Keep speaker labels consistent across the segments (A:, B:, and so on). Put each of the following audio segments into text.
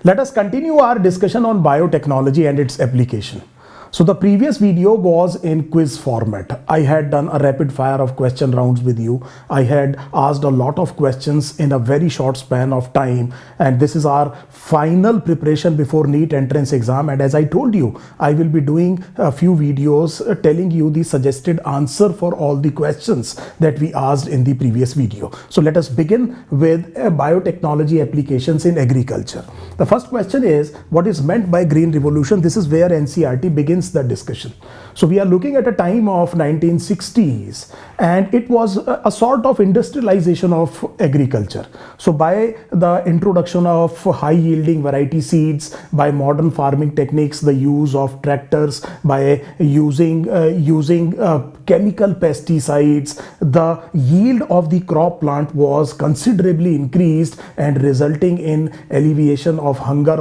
A: Let us continue our discussion on biotechnology and its application. So the previous video was in quiz format. I had done a rapid fire of question rounds with you. I had asked a lot of questions in a very short span of time, and this is our final preparation before NEET entrance exam. And as I told you, I will be doing a few videos telling you the suggested answer for all the questions that we asked in the previous video. So let us begin with biotechnology applications in agriculture. The first question is, what is meant by green revolution? This is where NCERT begins the discussion. So we are looking at a time of 1960s, and it was a sort of industrialization of agriculture. So by the introduction of high yielding variety seeds, by modern farming techniques, the use of tractors, by using chemical pesticides, the yield of the crop plant was considerably increased and resulting in alleviation of hunger,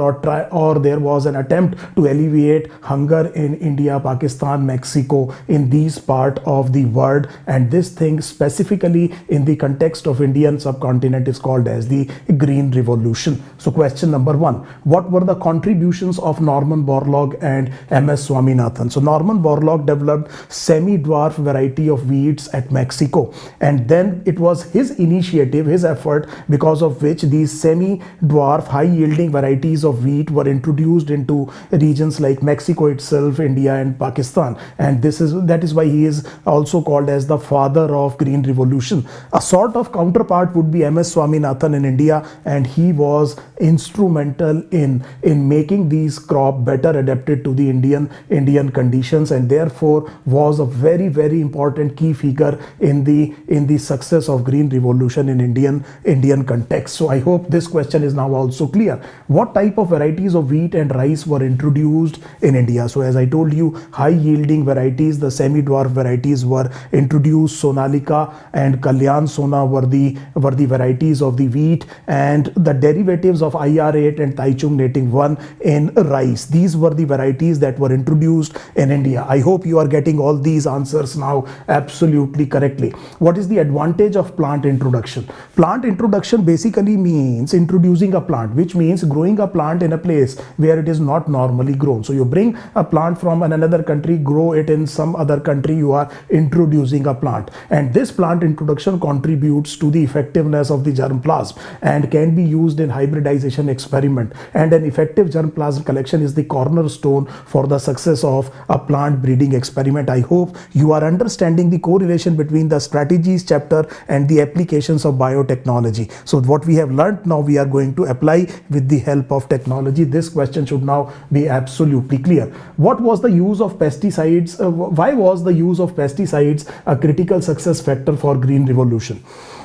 A: or there was an attempt to alleviate hunger in India, Pakistan, Mexico, in these part of the world. And this thing specifically in the context of Indian subcontinent is called as the Green Revolution. So question number one, what were the contributions of Norman Borlaug and MS Swaminathan? So Norman Borlaug developed semi-dwarf variety of wheats at Mexico, and then it was his initiative, his effort, because of which these semi-dwarf high yielding varieties of wheat were introduced into regions like Mexico itself, India and Pakistan. And that is why he is also called as the father of Green Revolution. A sort of counterpart would be MS Swaminathan in India, and he was instrumental in making these crop better adapted to the Indian conditions, and therefore was a very, very important key figure in the success of Green Revolution in Indian context. So I hope this question is now also clear. What type of varieties of wheat and rice were introduced in India? So as I told you, high yielding varieties, the semi-dwarf varieties were introduced. Sonalika and Kalyan Sona were the varieties of the wheat, and the derivatives of IR8 and Taichung Nating 1 in rice. These were the varieties that were introduced in India. I hope you are getting all these answers now absolutely correctly. What is the advantage of plant introduction? Plant introduction basically means introducing a plant, which means growing a plant in a place where it is not normally grown. So you bring a plant from another country, grow it in some other country, you are introducing a plant. And this plant introduction contributes to the effectiveness of the germplasm and can be used in hybridization experiment. And an effective germplasm collection is the cornerstone for the success of a plant breeding experiment. I hope you are understanding the correlation between the strategies chapter and the applications of biotechnology. So what we have learned now, we are going to apply with the help of technology. This question should now be absolutely clear. What was the use of pesticides? Why was the use of pesticides a critical success factor for Green Revolution?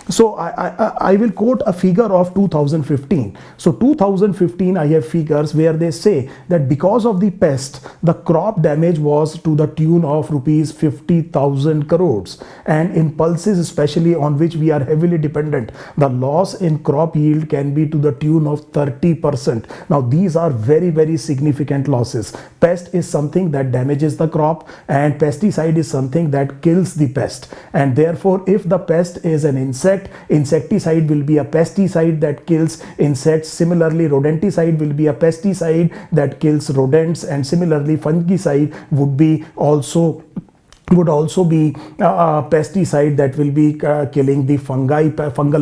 A: So I will quote a figure of 2015. So 2015, I have figures where they say that because of the pest, the crop damage was to the tune of rupees 50,000 crores. And in pulses, especially on which we are heavily dependent, the loss in crop yield can be to the tune of 30%. Now these are very, very significant losses. Pest is something that damages the crop, and pesticide is something that kills the pest. And therefore, if the pest is an insecticide will be a pesticide that kills insects. Similarly, rodenticide will be a pesticide that kills rodents, and similarly fungicide would also be a pesticide that will be killing the fungal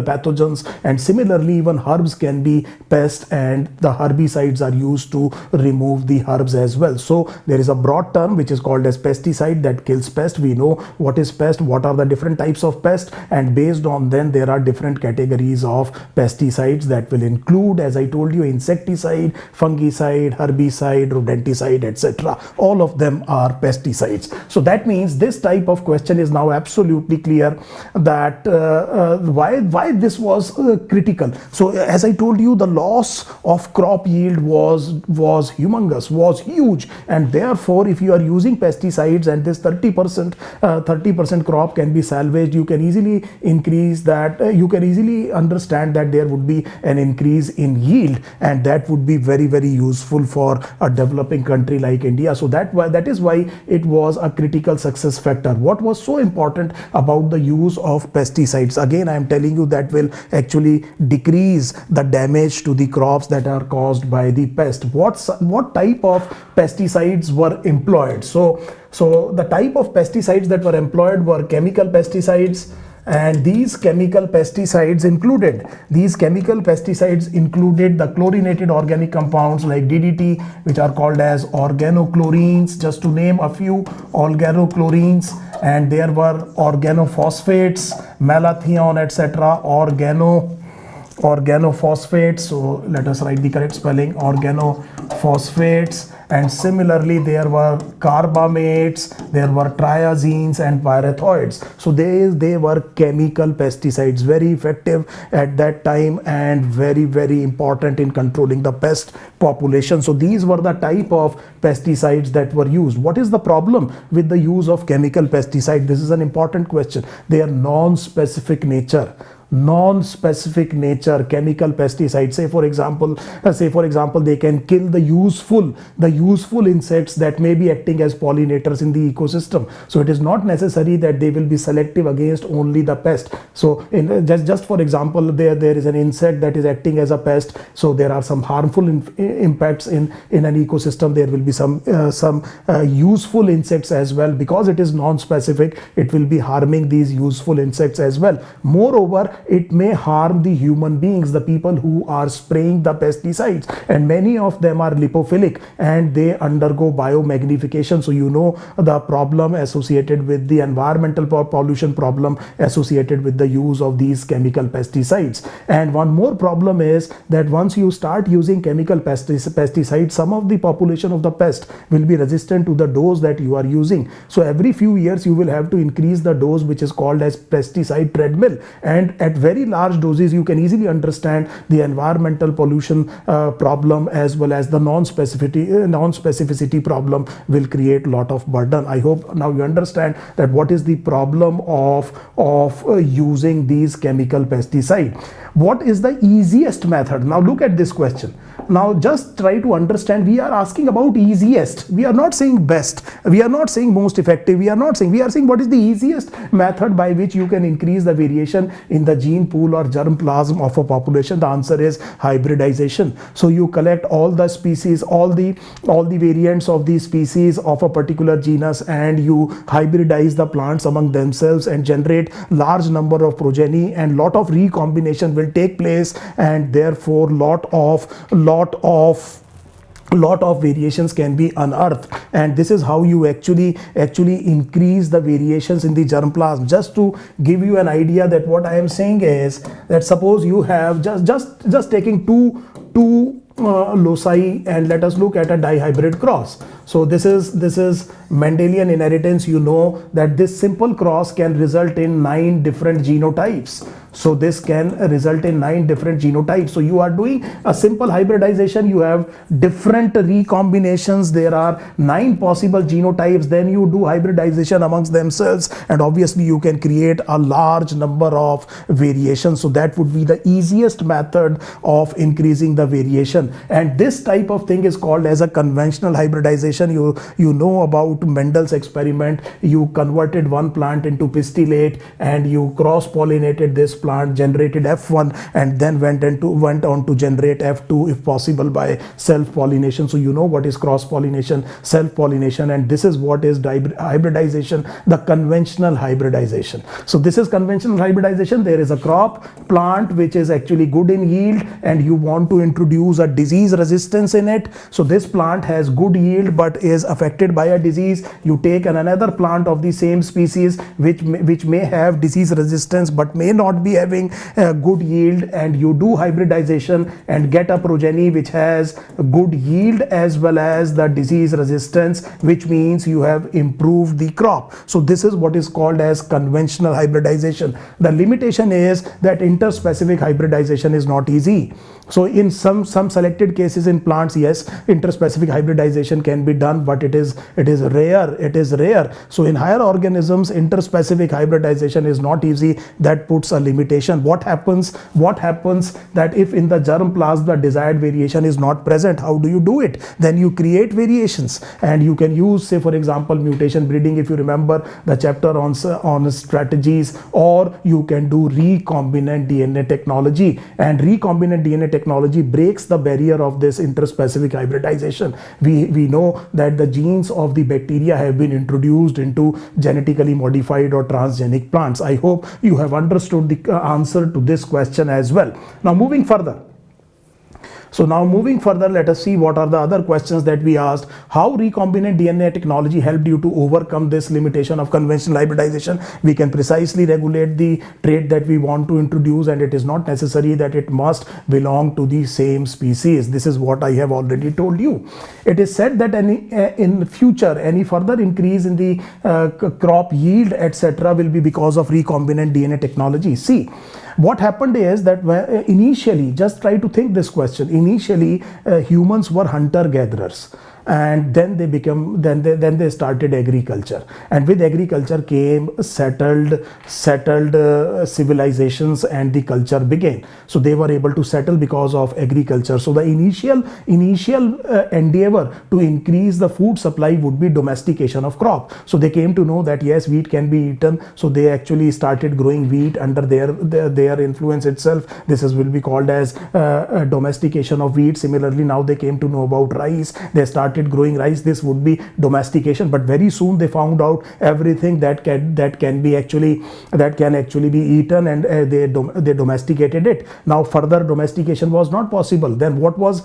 A: pathogens. And similarly, even herbs can be pest, and the herbicides are used to remove the herbs as well. So there is a broad term which is called as pesticide that kills pest. We know what is pest, what are the different types of pest, and based on then there are different categories of pesticides that will include, as I told you, insecticide, fungicide, herbicide, rodenticide, etc. All of them are pesticides. So that means this type of question is now absolutely clear, that why this was critical. So as I told you, the loss of crop yield was humongous, was huge, and therefore if you are using pesticides and this 30% crop can be salvaged, you can easily increase that, you can easily understand that there would be an increase in yield, and that would be very, very useful for a developing country like India. So that is why it was a critical success success factor. What was so important about the use of pesticides? Again, I am telling you that will actually decrease the damage to the crops that are caused by the pest. What type of pesticides were employed? So the type of pesticides that were employed were chemical pesticides, and these chemical pesticides included the chlorinated organic compounds like DDT, which are called as organochlorines, just to name a few, organochlorines, and there were organophosphates, malathion, etc. Organophosphates, so let us write the correct spelling, organophosphates, and similarly there were carbamates, there were triazines and pyrethroids. So they were chemical pesticides, very effective at that time and very, very important in controlling the pest population. So these were the type of pesticides that were used. What is the problem with the use of chemical pesticide? This is an important question. They are non-specific nature chemical pesticides. Say for example they can kill the useful insects that may be acting as pollinators in the ecosystem. So it is not necessary that they will be selective against only the pest. So just for example, there is an insect that is acting as a pest, so there are some harmful impacts in an ecosystem. There will be some useful insects as well. Because it is non-specific, it will be harming these useful insects as well. Moreover, it may harm the human beings, the people who are spraying the pesticides, and many of them are lipophilic and they undergo biomagnification. So you know the problem associated with the environmental pollution problem associated with the use of these chemical pesticides. And one more problem is that once you start using chemical pesticides, some of the population of the pest will be resistant to the dose that you are using. So every few years you will have to increase the dose, which is called as pesticide treadmill, and at very large doses you can easily understand the environmental pollution problem as well as the non-specificity problem will create a lot of burden. I hope now you understand that what is the problem of using these chemical pesticides. What is the easiest method? Now look at this question. Now just try to understand, we are asking about easiest. We are not saying best. We are not saying most effective. We are saying what is the easiest method by which you can increase the variation in the gene pool or germplasm of a population. The answer is hybridization. So you collect all the species, all the variants of the species of a particular genus, and you hybridize the plants among themselves and generate large number of progeny, and lot of recombination will take place, and therefore lot of variations can be unearthed. And this is how you actually increase the variations in the germplasm. Just to give you an idea, that what I am saying is that suppose you have just taking two loci, and let us look at a dihybrid cross. So this is Mendelian inheritance. You know that this simple cross can result in 9 different genotypes. So this can result in 9 different genotypes. So you are doing a simple hybridization, you have different recombinations, there are 9 possible genotypes, then you do hybridization amongst themselves, and obviously you can create a large number of variations. So that would be the easiest method of increasing the variation, and this type of thing is called as a conventional hybridization. You know about Mendel's experiment. You converted one plant into pistillate and you cross-pollinated this plant, generated F1, and then went on to generate F2 if possible by self-pollination. So you know what is cross-pollination, self-pollination, and this is what is hybridization, the conventional hybridization. So this is conventional hybridization. There is a crop plant which is actually good in yield, and you want to introduce a disease resistance in it. So this plant has good yield but is affected by a disease. You take another plant of the same species which may have disease resistance but may not be having good yield, and you do hybridization and get a progeny which has good yield as well as the disease resistance, which means you have improved the crop. So this is what is called as conventional hybridization. The limitation is that interspecific hybridization is not easy. So in some selected cases in plants, yes, interspecific hybridization can be done, but it is rare. So in higher organisms, interspecific hybridization is not easy. That puts a limit limitation. What happens that if in the germplasm the desired variation is not present, how do you do it? Then you create variations, and you can use, say for example, mutation breeding, if you remember the chapter on strategies, or you can do recombinant DNA technology. And recombinant DNA technology breaks the barrier of this interspecific hybridization. We know that the genes of the bacteria have been introduced into genetically modified or transgenic plants. I hope you have understood the answer to this question as well. Now moving further, let us see what are the other questions that we asked. How recombinant DNA technology helped you to overcome this limitation of conventional hybridization? We can precisely regulate the trait that we want to introduce, and it is not necessary that it must belong to the same species. This is what I have already told you. It is said that in future, any further increase in the crop yield, etc., will be because of recombinant DNA technology. See, what happened is that initially, just try to think this question. Initially, humans were hunter-gatherers, and then they started agriculture, and with agriculture came settled civilizations, and the culture began. So they were able to settle because of agriculture. So the initial endeavor to increase the food supply would be domestication of crop. So they came to know that yes, wheat can be eaten, so they actually started growing wheat under their influence itself. Will be called as domestication of wheat. Similarly, now they came to know about rice. They started growing rice. This would be domestication. But very soon they found out everything that can actually be eaten, and they domesticated it. Now further domestication was not possible. Then what was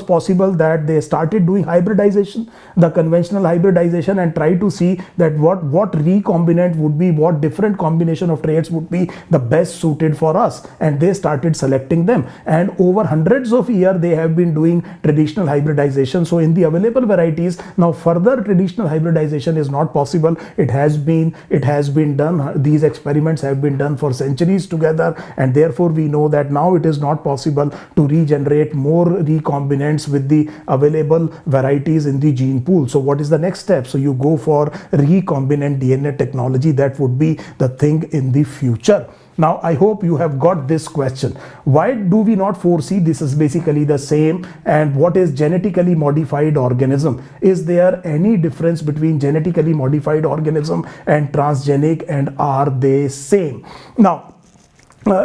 A: possible? That they started doing hybridization, the conventional hybridization, and try to see that what recombinant would be, what different combination of traits would be the best suited for us, and they started selecting them. And over hundreds of years they have been doing traditional hybridization. So in the available varieties, now further traditional hybridization is not possible. It has been done. These experiments have been done for centuries together, and therefore we know that now it is not possible to regenerate more recombinants with the available varieties in the gene pool. So what is the next step? So you go for recombinant DNA technology. That would be the thing in the future. Now, I hope you have got this question. Why do we not foresee? This is basically the same. And what is genetically modified organism? Is there any difference between genetically modified organism and transgenic, and are they same? Now,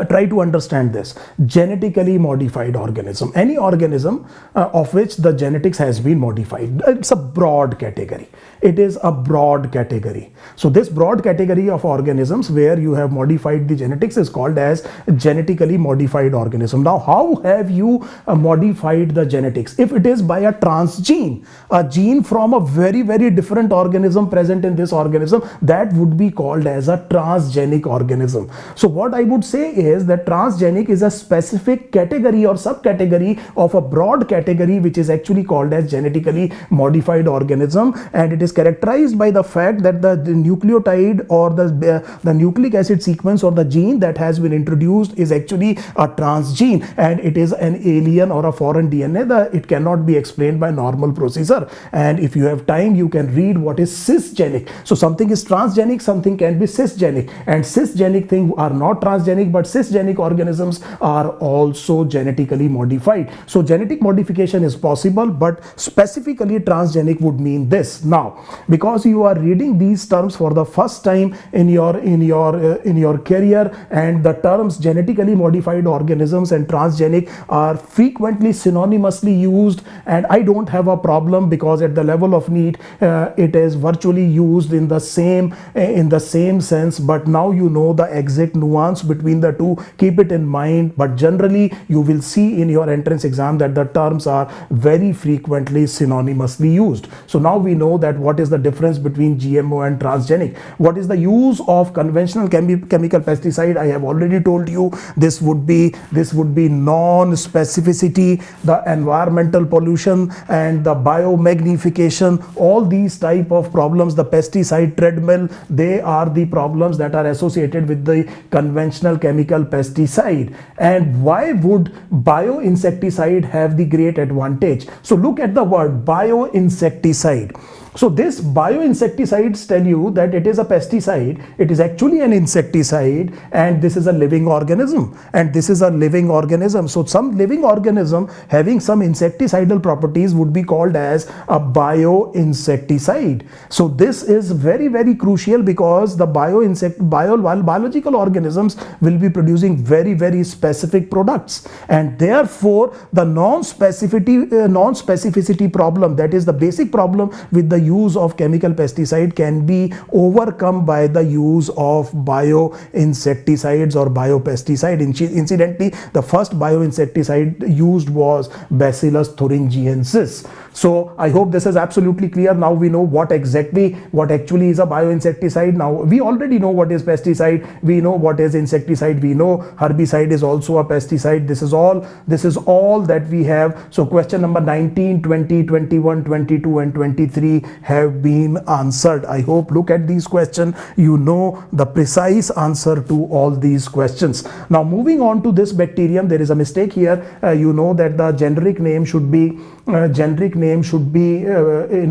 A: try to understand this. Genetically modified organism, any organism of which the genetics has been modified. It's a broad category. It is a broad category. So this broad category of organisms where you have modified the genetics is called as genetically modified organism. Now, how have you modified the genetics? If it is by a transgene, a gene from a very, very different organism present in this organism, that would be called as a transgenic organism. So what I would say is that transgenic is a specific category or subcategory of a broad category which is actually called as genetically modified organism, and it is characterized by the fact that the nucleotide or the nucleic acid sequence or the gene that has been introduced is actually a transgene, and it is an alien or a foreign DNA. It cannot be explained by normal procedure. And if you have time, you can read what is cisgenic. So something is transgenic, something can be cisgenic, and cisgenic things are not transgenic, but cisgenic organisms are also genetically modified. So genetic modification is possible, but specifically transgenic would mean this. Now, because you are reading these terms for the first time in your career, and the terms genetically modified organisms and transgenic are frequently synonymously used, and I don't have a problem, because at the level of need it is virtually used in the same sense. But now you know the exact nuance between the two. Keep it in mind. But generally you will see in your entrance exam that the terms are very frequently synonymously used. So now we know that what is the difference between GMO and transgenic. What is the use of conventional chemical pesticide? I have already told you. This would be non-specificity, the environmental pollution, and the biomagnification. All these type of problems, the pesticide treadmill, they are the problems that are associated with the conventional chemical pesticide. And why would bioinsecticide have the great advantage? So look at the word bioinsecticide. So this bioinsecticides tell you that it is a pesticide, it is actually an insecticide, and this is a living organism, and this is a living organism. So some living organism having some insecticidal properties would be called as a bioinsecticide. So this is very, very crucial, because the biological organisms will be producing very, very specific products, and therefore the non-specificity problem, that is the basic problem with the use of chemical pesticide, can be overcome by the use of bioinsecticides or biopesticide. Incidentally, the first bioinsecticide used was Bacillus thuringiensis. So I hope this is absolutely clear. Now we know what actually is a bioinsecticide. Now we already know what is pesticide, we know what is insecticide, we know herbicide is also a pesticide. This is all that we have. So question number 19, 20, 21, 22 and 23 have been answered. I hope, look at these questions, you know the precise answer to all these questions. Now moving on to this bacterium, there is a mistake here. You know that the generic name should be in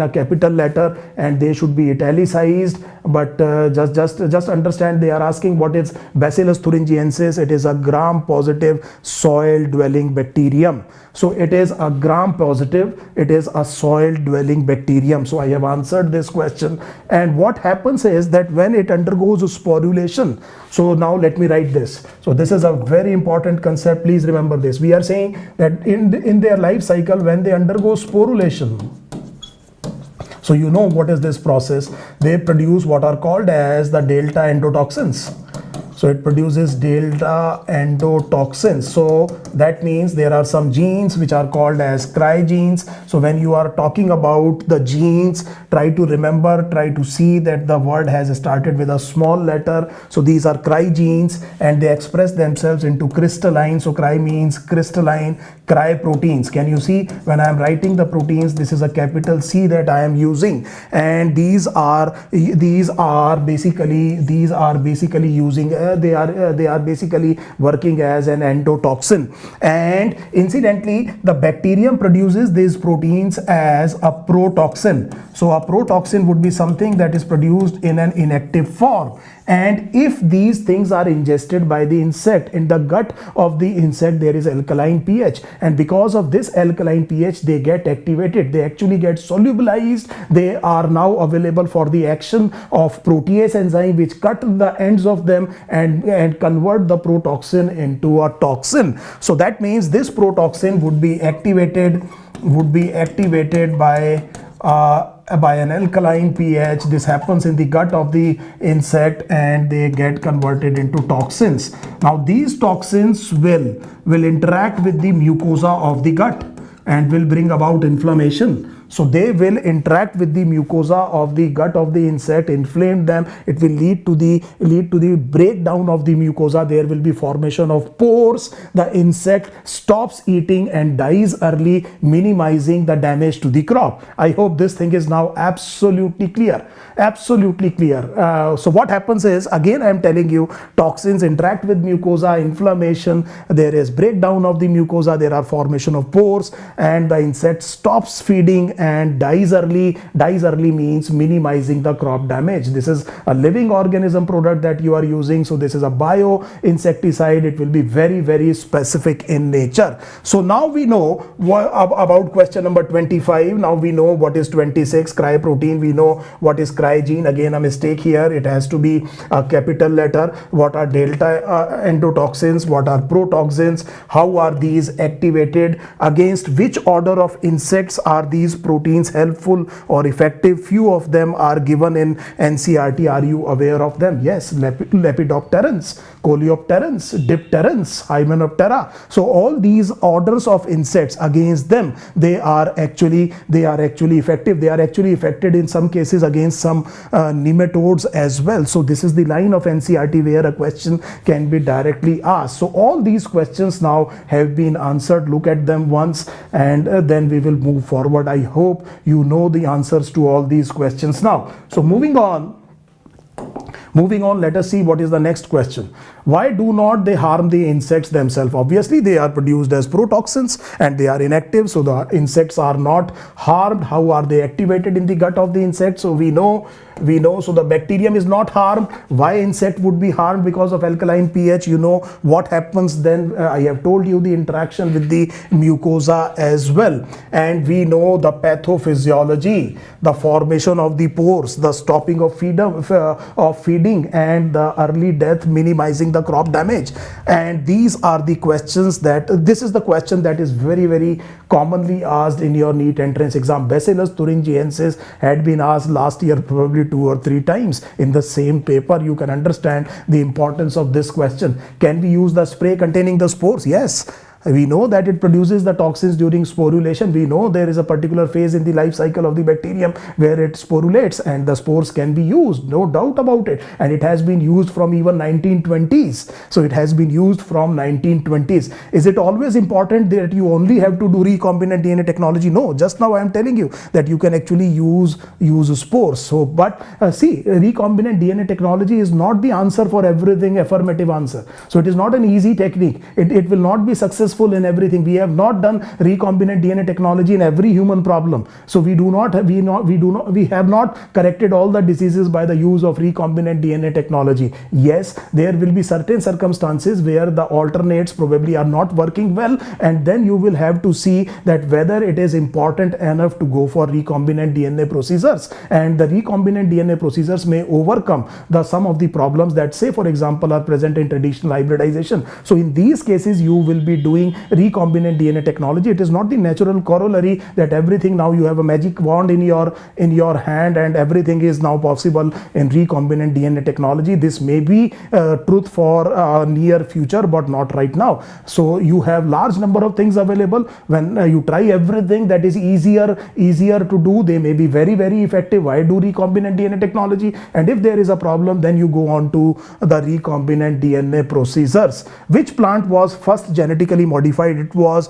A: a capital letter and they should be italicized, but just understand they are asking what is Bacillus thuringiensis. It is a gram-positive soil-dwelling bacterium. So it is a gram-positive, it is a soil-dwelling bacterium. So I have answered this question. And what happens is that when it undergoes sporulation, so now let me write this. So this is a very important concept, please remember this. We are saying that in their life cycle, when they undergo sporulation, so you know what is this process, they produce what are called as the delta endotoxins. So it produces delta endotoxins. So that means there are some genes which are called as cry genes. So when you are talking about the genes, try to remember, try to see that the word has started with a small letter. So these are cry genes and they express themselves into crystalline. So cry means crystalline, cry proteins. Can you see when I am writing the proteins, this is a capital C that I am using, and these are basically using they are basically working as an endotoxin. And incidentally, the bacterium produces these proteins as a protoxin. So a protoxin would be something that is produced in an inactive form. And if these things are ingested by the insect, in the gut of the insect there is alkaline pH, and because of this alkaline pH they get activated, they actually get solubilized, they are now available for the action of protease enzyme which cut the ends of them and convert the protoxin into a toxin. So that means this protoxin would be activated by an alkaline pH. This happens in the gut of the insect and they get converted into toxins. Now these toxins will interact with the mucosa of the gut and will bring about inflammation. So they will interact with the mucosa of the gut of the insect, inflame them. It will lead to the breakdown of the mucosa. There will be formation of pores. The insect stops eating and dies early, minimizing the damage to the crop. I hope this thing is now absolutely clear. So what happens is, again I am telling you, toxins interact with mucosa, inflammation, there is breakdown of the mucosa, there are formation of pores, and the insect stops feeding and dies early. Dies early means minimizing the crop damage. This is a living organism product that you are using. So this is a bioinsecticide. It will be very, very specific in nature. So now we know about question number 25. Now we know what is 26, cry protein. We know what is cry gene. Again, a mistake here. It has to be a capital letter. What are delta endotoxins? What are protoxins? How are these activated? Against which order of insects are these proteins helpful or effective? Few of them are given in NCERT. Are you aware of them? Yes, Lepidopterans, Coleopterans, Dipterans, Hymenoptera. So all these orders of insects, against them they are actually effective. They are actually affected in some cases against some nematodes as well. So this is the line of NCERT where a question can be directly asked. So all these questions now have been answered. Look at them once and then we will move forward. I hope you know the answers to all these questions now. So moving on, let us see what is the next question. Why do not they harm the insects themselves? Obviously, they are produced as protoxins and they are inactive, so the insects are not harmed. How are they activated in the gut of the insect? So we know, so the bacterium is not harmed. Why insect would be harmed? Because of alkaline pH. You know what happens then. I have told you the interaction with the mucosa as well, and we know the pathophysiology, the formation of the pores, the stopping of feeding, and the early death, minimizing the crop damage. And these are the questions that, this is the question that is very, very commonly asked in your NEET entrance exam. Bacillus thuringiensis had been asked last year probably 2 or 3 times in the same paper. You can understand the importance of this question. Can we use the spray containing the spores? Yes. We know that it produces the toxins during sporulation. We know there is a particular phase in the life cycle of the bacterium where it sporulates, and the spores can be used, no doubt about it. And it has been used from even 1920s. So it has been used from 1920s. Is it always important that you only have to do recombinant DNA technology? No. Just now I am telling you that you can actually use spores. So, but see, recombinant DNA technology is not the answer for everything, affirmative answer. So it is not an easy technique. It will not be successful in everything. We have not done recombinant DNA technology in every human problem. So we have not corrected all the diseases by the use of recombinant DNA technology. Yes, there will be certain circumstances where the alternates probably are not working well, and then you will have to see that whether it is important enough to go for recombinant DNA procedures, and the recombinant DNA procedures may overcome some of the problems that, say for example, are present in traditional hybridization. So in these cases you will be doing recombinant DNA technology. It is not the natural corollary that everything now you have a magic wand in your hand and everything is now possible in recombinant DNA technology. This may be truth for near future, but not right now. So you have large number of things available. When you try everything that is easier to do, they may be very, very effective. Why do recombinant DNA technology? And if there is a problem, then you go on to the recombinant DNA procedures. Which plant was first genetically modified? It was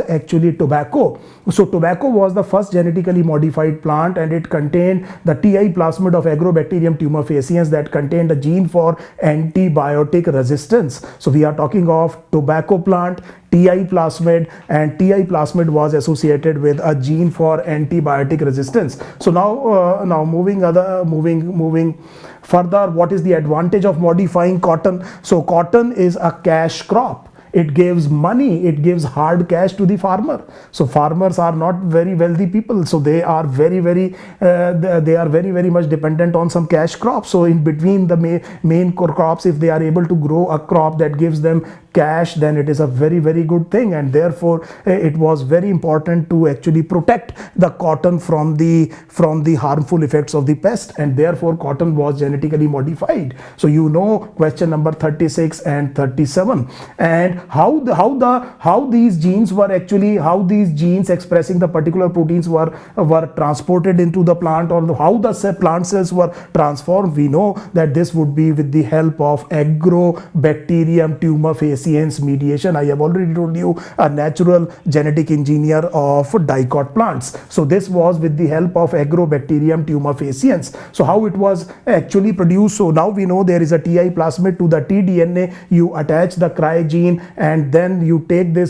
A: actually tobacco. So tobacco was the first genetically modified plant, and it contained the TI plasmid of Agrobacterium tumefaciens that contained a gene for antibiotic resistance. So we are talking of tobacco plant, TI plasmid, and TI plasmid was associated with a gene for antibiotic resistance. So now moving further, what is the advantage of modifying cotton? So cotton is a cash crop. It gives money, it gives hard cash to the farmer. So farmers are not very wealthy people, so they are very much dependent on some cash crops. So in between the main core crops, if they are able to grow a crop that gives them cash, then it is a very, very good thing. And therefore it was very important to actually protect the cotton from the harmful effects of the pest, and therefore cotton was genetically modified. So you know question number 36 and 37, and how these genes expressing the particular proteins were transported into the plant, or how the plant cells were transformed. We know that this would be with the help of Agrobacterium tumefaciens mediation. I have already told you, a natural genetic engineer of dicot plants. So this was with the help of Agrobacterium tumefaciens. So how it was actually produced? So now we know there is a TI plasmid. To the tDNA you attach the cry gene, and then you take then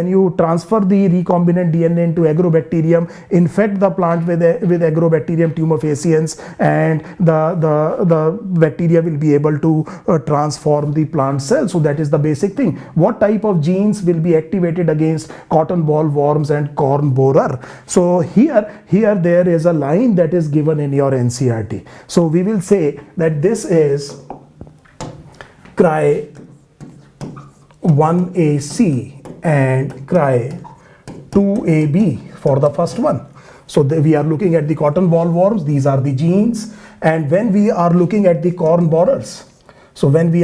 A: you transfer the recombinant DNA into Agrobacterium, infect the plant with Agrobacterium tumefaciens, and the bacteria will be able to transform the plant cell. So that is the basic thing. What type of genes will be activated against cotton bollworms and corn borer? So here there is a line that is given in your NCERT. So we will say that this is cry 1AC and cry 2AB for the first one. So we are looking at the cotton bollworms. These are the genes. And when we are looking at the corn borers,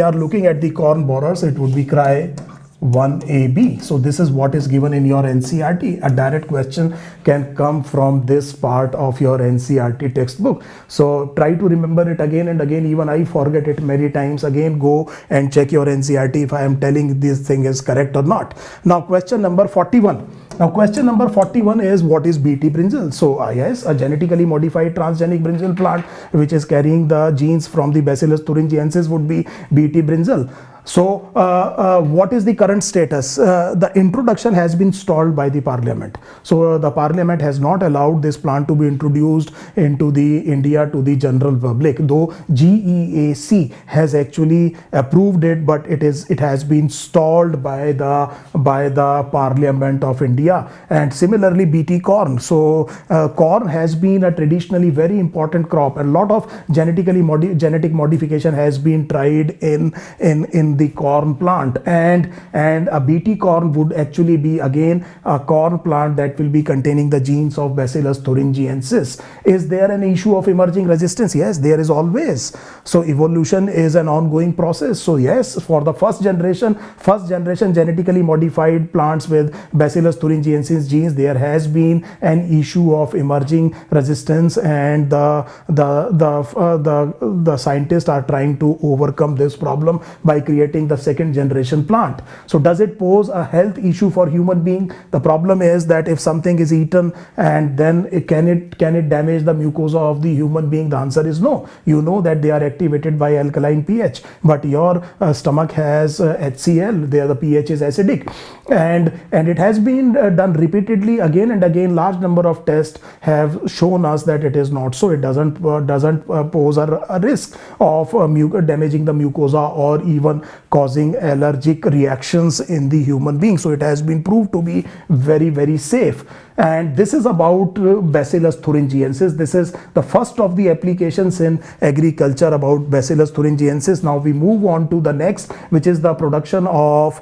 A: it would be cry 1AB. So this is what is given in your NCERT. A direct question can come from this part of your NCERT textbook. So try to remember it again and again. Even I forget it many times. Again, go and check your NCERT if I am telling this thing is correct or not. Now question number 41. Now question number 41 is, what is Bt brinjal? So yes, a genetically modified transgenic brinjal plant which is carrying the genes from the Bacillus thuringiensis would be Bt brinjal. So what is the current status? The introduction has been stalled by the parliament. So the parliament has not allowed this plant to be introduced into the India to the general public, though GEAC has actually approved it, but it has been stalled by the parliament of India. And similarly Bt corn. So corn has been a traditionally very important crop. A lot of genetic modification has been tried in the corn plant, and a Bt corn would actually be again a corn plant that will be containing the genes of Bacillus thuringiensis. Is there an issue of emerging resistance? Yes, there is always. So evolution is an ongoing process. So yes, for the first generation genetically modified plants with Bacillus thuringiensis genes, there has been an issue of emerging resistance, and the scientists are trying to overcome this problem by creating the second generation plant. So does it pose a health issue for human being? The problem is that if something is eaten and then can it damage the mucosa of the human being? The answer is no. You know that they are activated by alkaline pH, but your stomach has HCl, there the pH is acidic, and it has been done repeatedly again and again. Large number of tests have shown us that it is not so. It doesn't pose a risk of damaging the mucosa or even causing allergic reactions in the human being. So it has been proved to be very, very safe. And this is about Bacillus thuringiensis. This is the first of the applications in agriculture about Bacillus thuringiensis. Now we move on to the next, which is the production of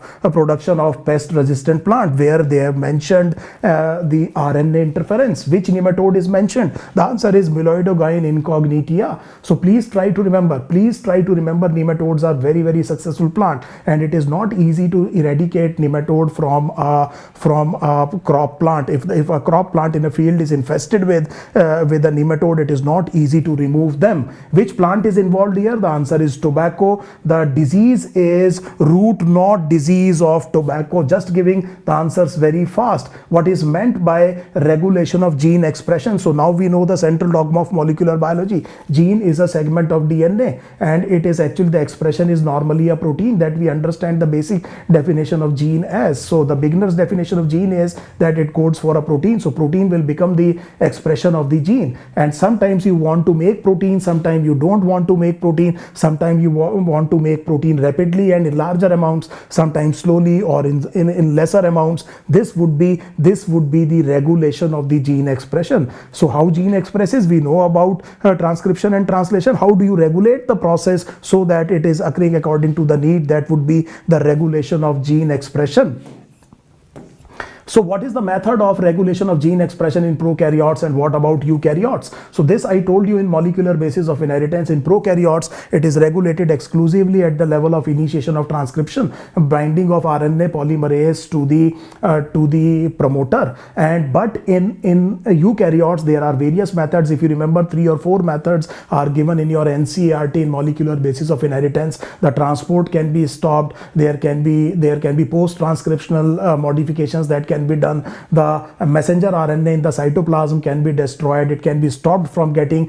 A: pest resistant plant, where they have mentioned the RNA interference. Which nematode is mentioned? The answer is Mylloidogyne incognitia. So please try to remember nematodes are very, very successful plant, and it is not easy to eradicate nematode from a crop plant. If a crop plant in a field is infested with a nematode, it is not easy to remove them. Which plant is involved here? The answer is tobacco. The disease is root knot disease of tobacco. Just giving the answers very fast. What is meant by regulation of gene expression? So now we know the central dogma of molecular biology. Gene is a segment of DNA, and it is actually, the expression is normally a protein that we understand the basic definition of gene as. So the beginner's definition of gene is that it codes for a protein. So protein will become the expression of the gene, and sometimes you want to make protein, sometimes you don't want to make protein, sometimes you want to make protein rapidly and in larger amounts, sometimes slowly or in lesser amounts. This would be the regulation of the gene expression. So how gene expresses? We know about transcription and translation. How do you regulate the process so that it is occurring according to the need? That would be the regulation of gene expression. So what is the method of regulation of gene expression in prokaryotes, and what about eukaryotes? So this I told you in molecular basis of inheritance. In prokaryotes, it is regulated exclusively at the level of initiation of transcription, binding of RNA polymerase to the promoter. But in eukaryotes, there are various methods. If you remember, 3 or 4 methods are given in your NCERT in molecular basis of inheritance. The transport can be stopped. There can be post-transcriptional modifications that can be done. The messenger RNA in the cytoplasm can be destroyed. It can be stopped from getting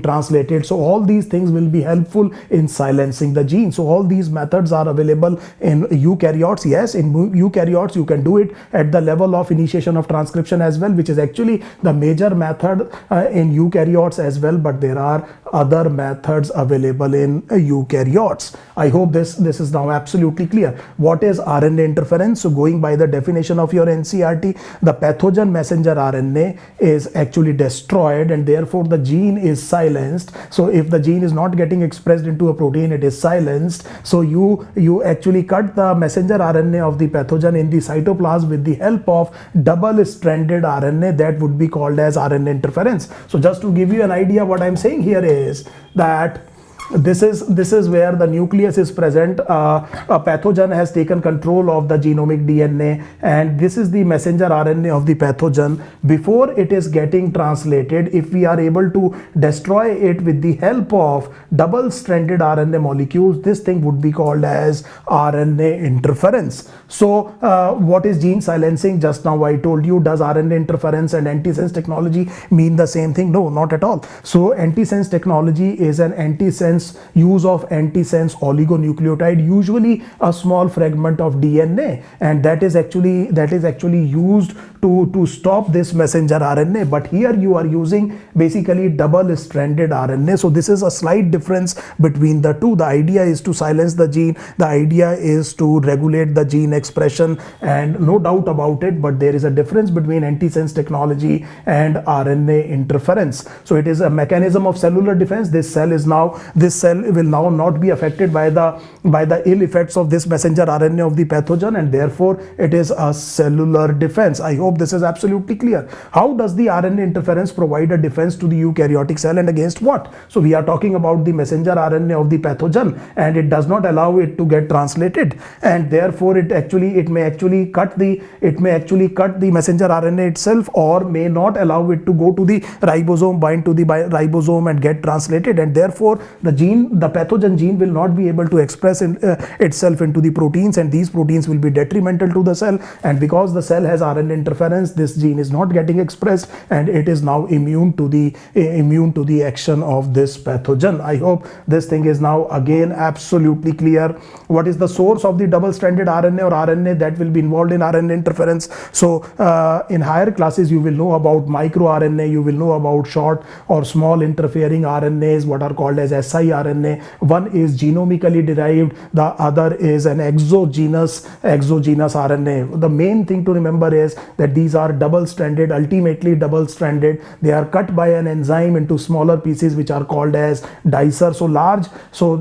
A: translated. So all these things will be helpful in silencing the gene. So all these methods are available in eukaryotes. Yes, in eukaryotes you can do it at the level of initiation of transcription as well, which is actually the major method in eukaryotes as well, but there are other methods available in eukaryotes. I hope this is now absolutely clear. What is RNA interference? So going by the definition of your NCERT, the pathogen messenger RNA is actually destroyed, and therefore the gene is silenced. So if the gene is not getting expressed into a protein, it is silenced. So you actually cut the messenger RNA of the pathogen in the cytoplasm with the help of double-stranded RNA. That would be called as RNA interference. So just to give you an idea, what I'm saying here is that This is where the nucleus is present. A pathogen has taken control of the genomic DNA, and this is the messenger RNA of the pathogen. Before it is getting translated, if we are able to destroy it with the help of double-stranded RNA molecules, this thing would be called as RNA interference. So what is gene silencing? Just now I told you, does RNA interference and antisense technology mean the same thing? No, not at all. So antisense technology is an antisense use of antisense oligonucleotide, usually a small fragment of DNA, and that is actually used to stop this messenger RNA. But here you are using basically double-stranded RNA. So this is a slight difference between the two. The idea is to silence the gene. The idea is to regulate the gene expression, and no doubt about it, but there is a difference between antisense technology and RNA interference. So it is a mechanism of cellular defense. This cell will now not be affected by the ill effects of this messenger RNA of the pathogen, and therefore it is a cellular defense. I hope this is absolutely clear. How does the RNA interference provide a defense to the eukaryotic cell, and against what? So we are talking about the messenger RNA of the pathogen, and it does not allow it to get translated, and therefore it may actually cut the messenger RNA itself, or may not allow it to go to the ribosome, bind to the ribosome and get translated, and therefore the pathogen gene will not be able to express itself into the proteins, and these proteins will be detrimental to the cell, and because the cell has RNA interference, this gene is not getting expressed, and it is now immune to the action of this pathogen. I hope this thing is now again absolutely clear. What is the source of the double-stranded RNA or RNA that will be involved in RNA interference? So in higher classes you will know about microRNA, you will know about short or small interfering RNAs, what are called as siRNA. One is genomically derived, the other is an exogenous RNA. The main thing to remember is that these are double-stranded, ultimately double-stranded. They are cut by an enzyme into smaller pieces which are called as dicer. So large. So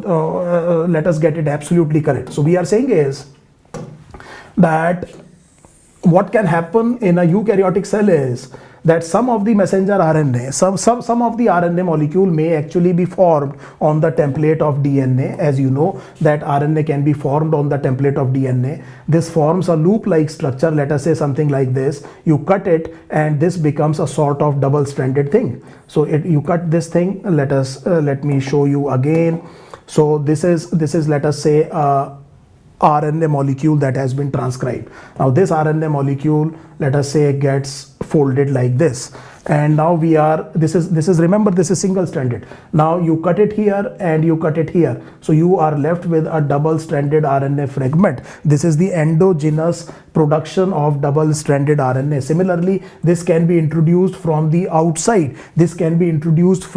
A: let us get it absolutely correct. So we are saying is that what can happen in a eukaryotic cell is that some of the messenger RNA, some of the RNA molecule may actually be formed on the template of DNA. As you know that RNA can be formed on the template of DNA. This forms a loop-like structure, let us say something like this. You cut it and this becomes a sort of double-stranded thing. So you cut this thing, let me show you again. So this is let us say RNA molecule that has been transcribed. Now this RNA molecule, let us say, gets folded like this, and now this is remember, this is single stranded. Now you cut it here and you cut it here, so you are left with a double stranded RNA fragment. This is the endogenous production of double stranded RNA. Similarly, this can be introduced from the outside. It can be introduced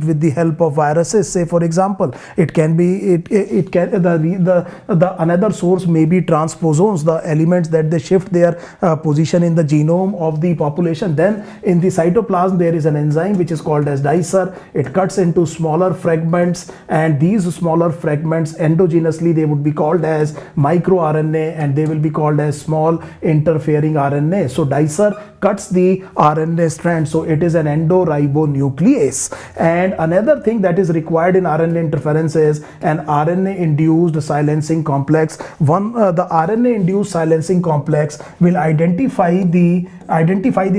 A: with the help of viruses, say for example. The another source may be transposons, the elements that they shift their position in the genome of the population. Then in the cytoplasm there is an enzyme which is called as dicer. It cuts into smaller fragments, and these smaller fragments endogenously they would be called as microRNA, and they will be called as small interfering RNA. So dicer cuts the RNA strand, so it is an endoribonuclease. And another thing that is required in RNA interference is an RNA induced silencing complex. The RNA induced silencing complex will identify the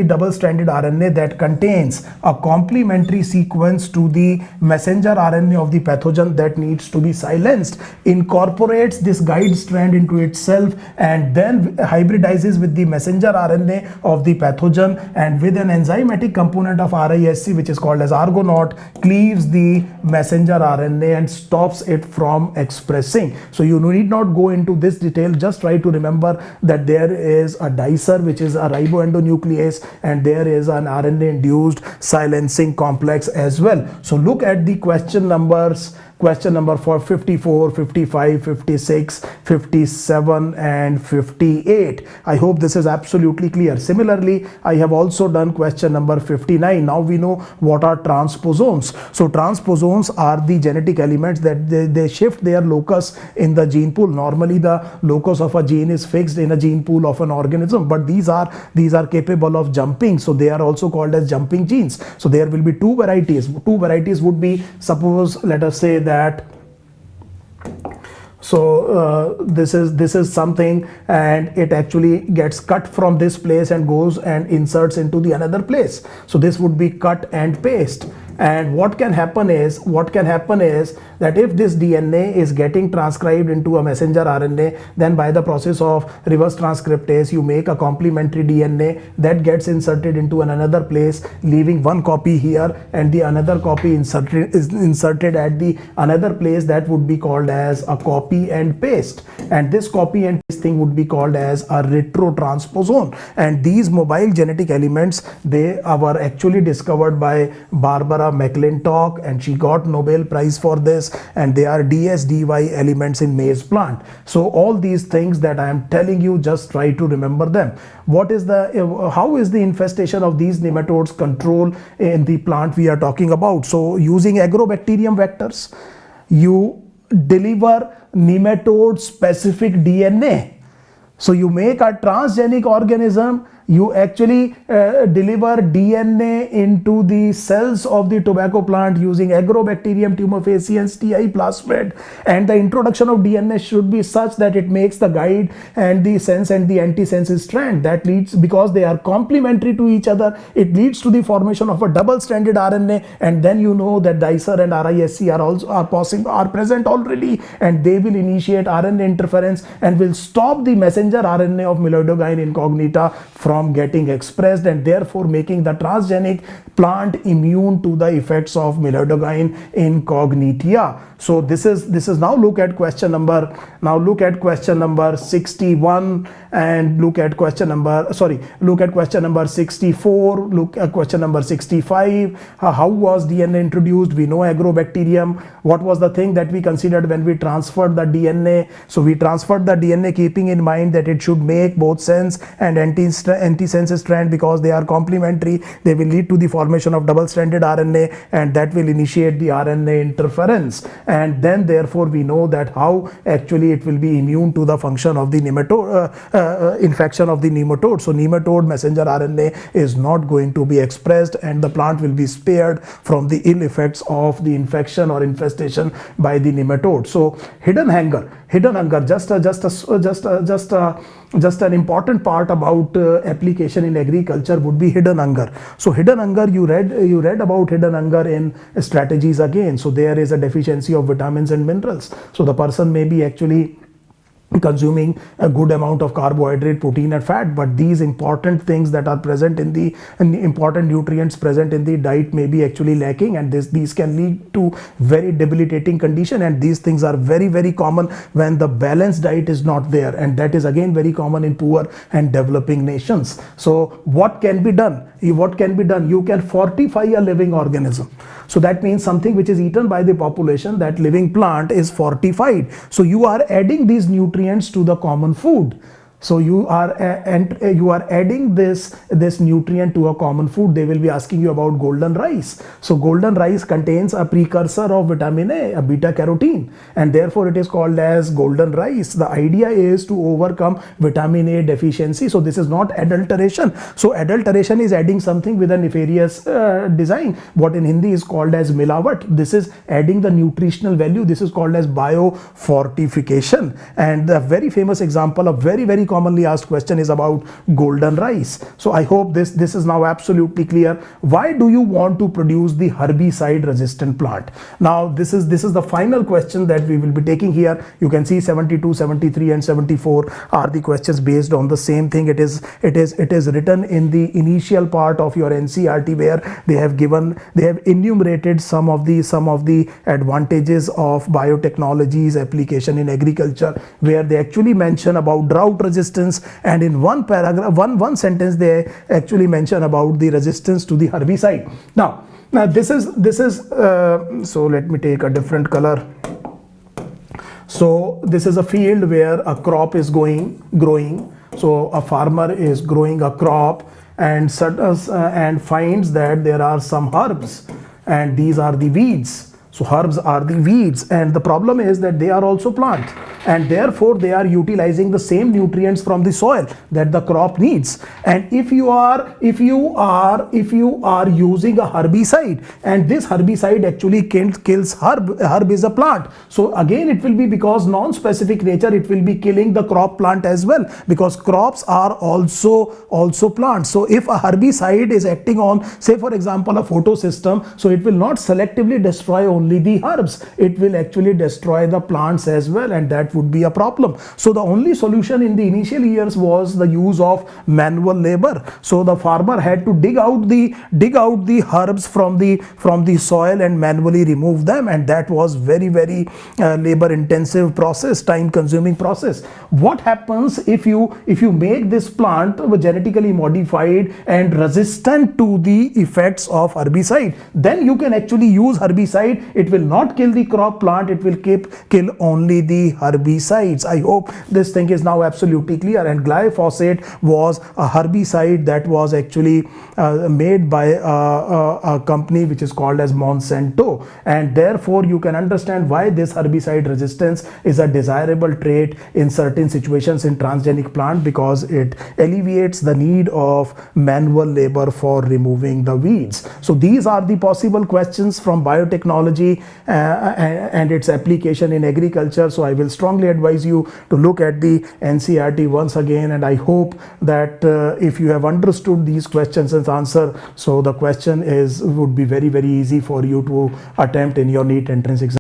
A: double-stranded RNA that contains a complementary sequence to the messenger RNA of the pathogen that needs to be silenced, incorporates this guide strand into itself, and then hybridizes with the messenger RNA of the pathogen, and with an enzymatic component of RISC which is called as Argonaute, cleaves the messenger RNA and stops it from expressing. So you need not go into this detail, just try to remember that there is a dicer which is a riboendonuclease, and there is an RNA induced silencing complex as well. So look at the question numbers question number 54, 55, 56, 57 and 58. I hope this is absolutely clear. Similarly, I have also done question number 59. Now we know what are transposons. So transposons are the genetic elements that they shift their locus in the gene pool. Normally the locus of a gene is fixed in a gene pool of an organism, but these are capable of jumping, so they are also called as jumping genes. So there will be two varieties. Two varieties would be, suppose let us say that, so this is something, and it actually gets cut from this place and goes and inserts into the another place. So this would be cut and paste. And what can happen is that if this DNA is getting transcribed into a messenger RNA, then by the process of reverse transcriptase, you make a complementary DNA that gets inserted into another place, leaving one copy here, and the another copy is inserted at the another place. That would be called as a copy and paste. And this copy and paste thing would be called as a retrotransposon. And these mobile genetic elements, they were actually discovered by Barbara McClintock, and she got Nobel Prize for this, and they are DSDY elements in maize plant. So all these things that I am telling you, just try to remember them. How is the infestation of these nematodes controlled in the plant we are talking about? So using agrobacterium vectors, you deliver nematode specific DNA. So you make a transgenic organism, you actually deliver DNA into the cells of the tobacco plant using Agrobacterium tumefaciens Ti plasmid, and the introduction of DNA should be such that it makes the guide and the sense and the antisense strand. That leads, because they are complementary to each other, it leads to the formation of a double-stranded RNA, and then you know that DICER and RISC are present already, and they will initiate RNA interference and will stop the messenger RNA of Mylloidogyne incognita from getting expressed, and therefore making the transgenic plant immune to the effects of Mylloidogyne incognita. So this is now look at question number 61, and look at question number 64, look at question number 65. How was DNA introduced? We know Agrobacterium. What was the thing that we considered when we transferred the DNA? So we transferred the DNA keeping in mind that it should make both sense and antisense strand, because they are complementary. They will lead to the formation of double-stranded RNA, and that will initiate the RNA interference. And then therefore we know that how actually it will be immune to the function of the nematode, infection of the nematode. So nematode messenger RNA is not going to be expressed, and the plant will be spared from the ill effects of the infection or infestation by the nematode. So hidden hunger, just an important part about application in agriculture would be hidden hunger. So hidden hunger, you read about hidden hunger in strategies again. So there is a deficiency of vitamins and minerals. So the person may be actually consuming a good amount of carbohydrate, protein and fat, but these important things that are present in the important nutrients present in the diet may be actually lacking, and these can lead to very debilitating condition. And these things are very, very common when the balanced diet is not there, and that is again very common in poor and developing nations. So what can be done? You can fortify a living organism. So that means something which is eaten by the population, that living plant is fortified. So you are adding these nutrients to the common food. So you are adding this nutrient to a common food. They will be asking you about golden rice. So golden rice contains a precursor of vitamin A, beta carotene, and therefore it is called as golden rice. The idea is to overcome vitamin A deficiency. So this is not adulteration. So adulteration is adding something with a nefarious design, what in Hindi is called as milavat. This is adding the nutritional value. This is called as biofortification. And the very famous example, a very, very commonly asked question is about golden rice. So I hope this is now absolutely clear. Why do you want to produce the herbicide resistant plant? Now this is the final question that we will be taking here. You can see 72, 73 and 74 are the questions based on the same thing. It is written in the initial part of your NCERT, where they have enumerated some of the advantages of biotechnology's application in agriculture, where they actually mention about drought resistance, and in one paragraph, one sentence, they actually mention about the resistance to the herbicide. Now Now this is so let me take a different color. So this is a field where a crop is growing. So a farmer is growing a crop and finds that there are some herbs, and these are the weeds. So herbs are the weeds, and the problem is that they are also plant, and therefore they are utilizing the same nutrients from the soil that the crop needs. And if you are using a herbicide, and this herbicide actually kills herb is a plant, so again it will be, because non-specific nature, it will be killing the crop plant as well, because crops are also plants. So if a herbicide is acting on, say for example, a photosystem, so it will not selectively destroy only the herbs, it will actually destroy the plants as well, and that would be a problem. So the only solution in the initial years was the use of manual labor. So the farmer had to dig out the herbs from the soil and manually remove them, and that was very labor intensive process, time consuming process. What happens if you make this plant genetically modified and resistant to the effects of herbicide? Then you can actually use herbicide. It will not kill the crop plant, it will kill only the herbicides. I hope this thing is now absolutely clear. And glyphosate was a herbicide that was actually made by a company which is called as Monsanto, and therefore you can understand why this herbicide resistance is a desirable trait in certain situations in transgenic plant, because it alleviates the need of manual labor for removing the weeds. So these are the possible questions from biotechnology and its application in agriculture. So I will strongly advise you to look at the NCERT once again, and I hope that if you have understood these questions and answer, so the question would be very easy for you to attempt in your NEET entrance exam.